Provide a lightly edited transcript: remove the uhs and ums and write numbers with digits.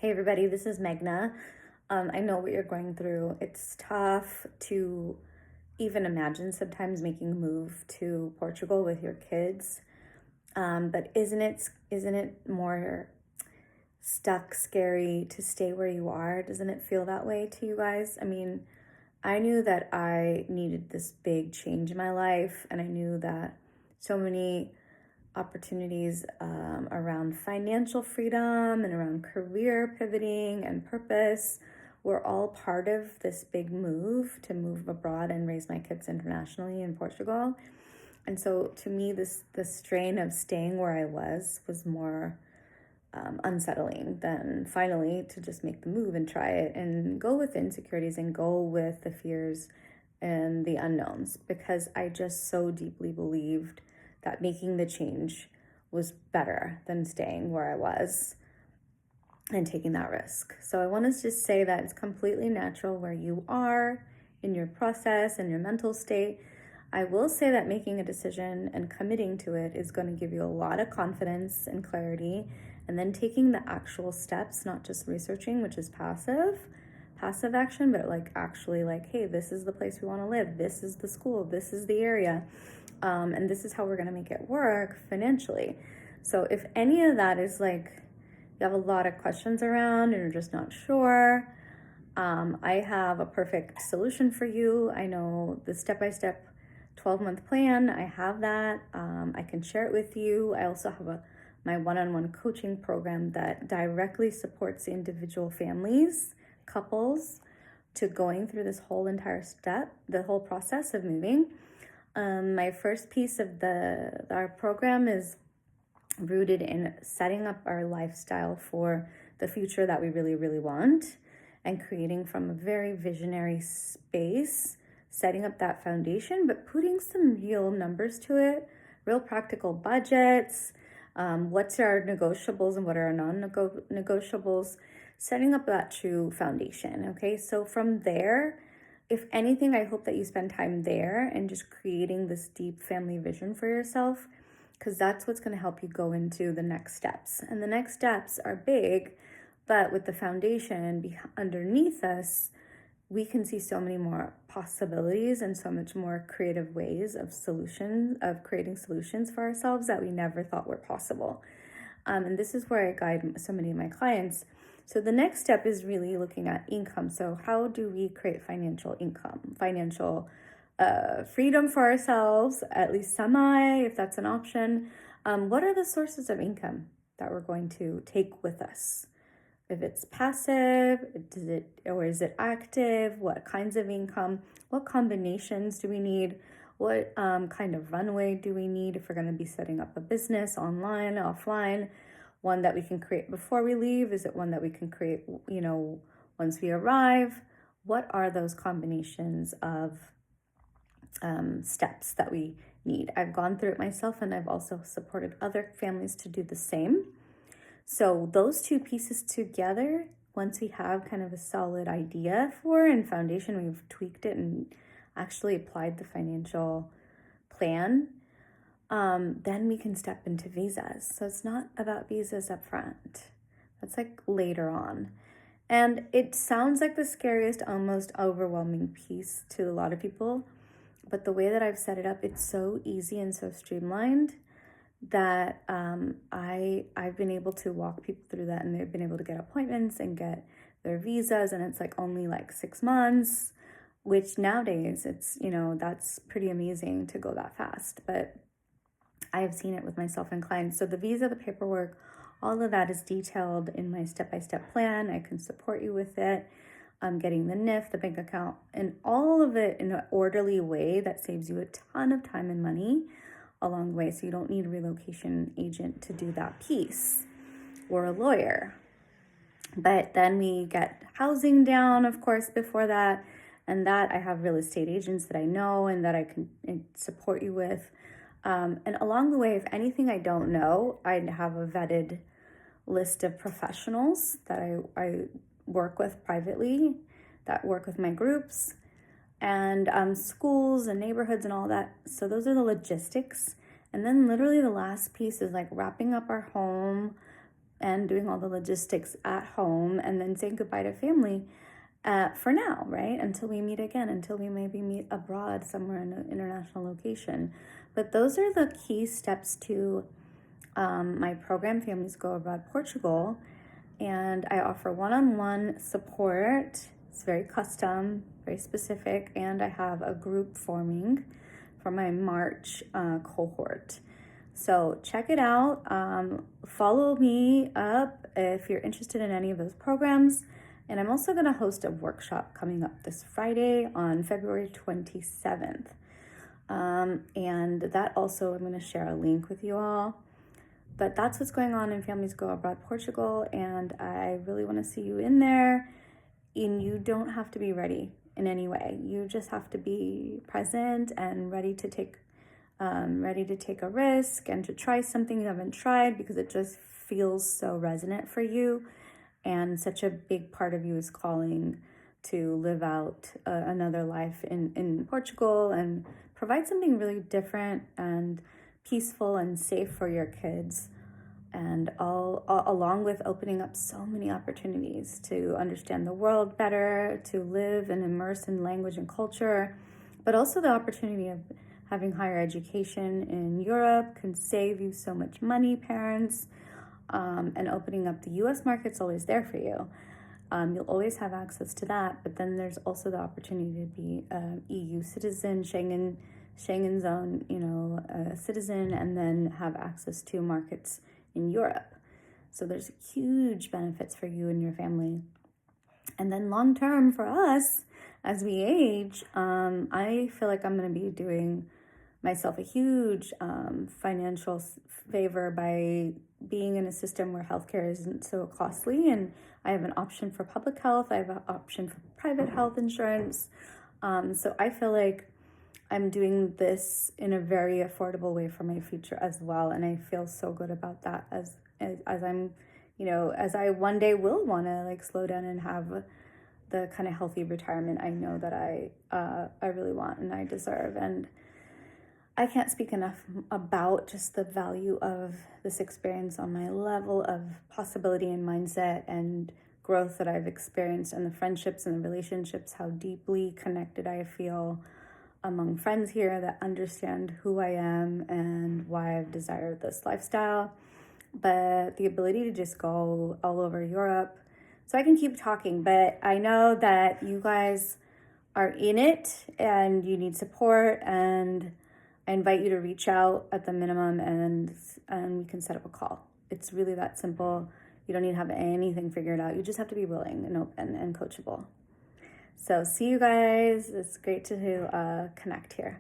Hey everybody, this is Meghna. I know what you're going through. It's tough to even imagine sometimes making a move to Portugal with your kids. But isn't it more stuck, scary to stay where you are? Doesn't it feel that way to you guys? I mean, I knew that I needed this big change in my life, and I knew that so many opportunities around financial freedom and around career pivoting and purpose were all part of this big move to move abroad and raise my kids internationally in Portugal. And so to me, the strain of staying where I was more unsettling than finally to just make the move and try it and go with insecurities and go with the fears and the unknowns, because I just so deeply believed that making the change was better than staying where I was and taking that risk. So I want to just say that it's completely natural where you are in your process and your mental state. I will say that making a decision and committing to it is going to give you a lot of confidence and clarity, and then taking the actual steps, not just researching, which is passive action, but like actually like, hey, this is the place we want to live, this is the school, this is the area, and this is how we're going to make it work financially. So if any of that is like you have a lot of questions around and you're just not sure, I have a perfect solution for you. I know the step-by-step 12-month plan. I have that. I can share it with you. I also have my one-on-one coaching program that directly supports individual families, couples, to going through this whole entire step, the whole process of moving. My first piece of our program is rooted in setting up our lifestyle for the future that we really, really want, and creating from a very visionary space, setting up that foundation, but putting some real numbers to it, real practical budgets, what's our negotiables and what are our non-negotiables, setting up that true foundation, okay? So from there, if anything, I hope that you spend time there and just creating this deep family vision for yourself, because that's what's going to help you go into the next steps. And the next steps are big, but with the foundation underneath us, we can see so many more possibilities and so much more creative ways of creating solutions for ourselves that we never thought were possible. And this is where I guide so many of my clients. So the next step is really looking at income. So how do we create financial income, financial freedom for ourselves, at least semi, if that's an option? What are the sources of income that we're going to take with us? If it's passive, is it active? What kinds of income? What combinations do we need? What kind of runway do we need if we're going to be setting up a business online, offline? One that we can create before we leave? Is it one that we can create, once we arrive? What are those combinations of steps that we need? I've gone through it myself, and I've also supported other families to do the same. So those two pieces together, once we have kind of a solid idea for and foundation, we've tweaked it and actually applied the financial plan, then we can step into visas. So it's not about visas up front. That's like later on. And it sounds like the scariest, almost overwhelming piece to a lot of people. But the way that I've set it up, it's so easy and so streamlined that I've been able to walk people through that, and they've been able to get appointments and get their visas, and it's like only like 6 months, which nowadays it's, that's pretty amazing to go that fast. But I have seen it with myself and clients. So the visa, the paperwork, all of that is detailed in my step-by-step plan. I can support you with it. Getting the NIF, the bank account, and all of it in an orderly way that saves you a ton of time and money along the way. So you don't need a relocation agent to do that piece, or a lawyer. But then we get housing down, of course, before that. And that I have real estate agents that I know and that I can support you with. And along the way, if anything I don't know, I have a vetted list of professionals that I work with privately, that work with my groups, and schools and neighborhoods and all that. So those are the logistics. And then literally the last piece is like wrapping up our home, and doing all the logistics at home, and then saying goodbye to family for now, right? Until we meet again, until we maybe meet abroad somewhere in an international location. But those are the key steps to my program, Families Go Abroad Portugal. And I offer one-on-one support. It's very custom, very specific, and I have a group forming for my March cohort. So check it out. Follow me up if you're interested in any of those programs. And I'm also going to host a workshop coming up this Friday on February 27th. And that also, I'm going to share a link with you all. But that's what's going on in Families Go Abroad Portugal, and I really want to see you in there. And you don't have to be ready in any way. You just have to be present and ready to take a risk and to try something you haven't tried, because it just feels so resonant for you, and such a big part of you is calling to live out another life in Portugal and provide something really different and peaceful and safe for your kids, and all along with opening up so many opportunities to understand the world better, to live and immerse in language and culture, but also the opportunity of having higher education in Europe can save you so much money, parents, and opening up the US market's always there for you. You'll always have access to that, but then there's also the opportunity to be an EU citizen, Schengen zone, a citizen, and then have access to markets in Europe. So there's huge benefits for you and your family. And then long term for us, as we age, I feel like I'm going to be doing myself a huge financial favor by being in a system where healthcare isn't so costly, and I have an option for public health, I have an option for private health insurance. So I feel like I'm doing this in a very affordable way for my future as well, and I feel so good about that as I'm, as I one day will want to slow down and have the kind of healthy retirement I know that I really want and I deserve. And I can't speak enough about just the value of this experience on my level of possibility and mindset and growth that I've experienced, and the friendships and the relationships, how deeply connected I feel among friends here that understand who I am and why I've desired this lifestyle. But the ability to just go all over Europe. So I can keep talking, but I know that you guys are in it and you need support, and I invite you to reach out at the minimum, and we can set up a call. It's really that simple. You don't need to have anything figured out. You just have to be willing and open and coachable. So see you guys. It's great to connect here.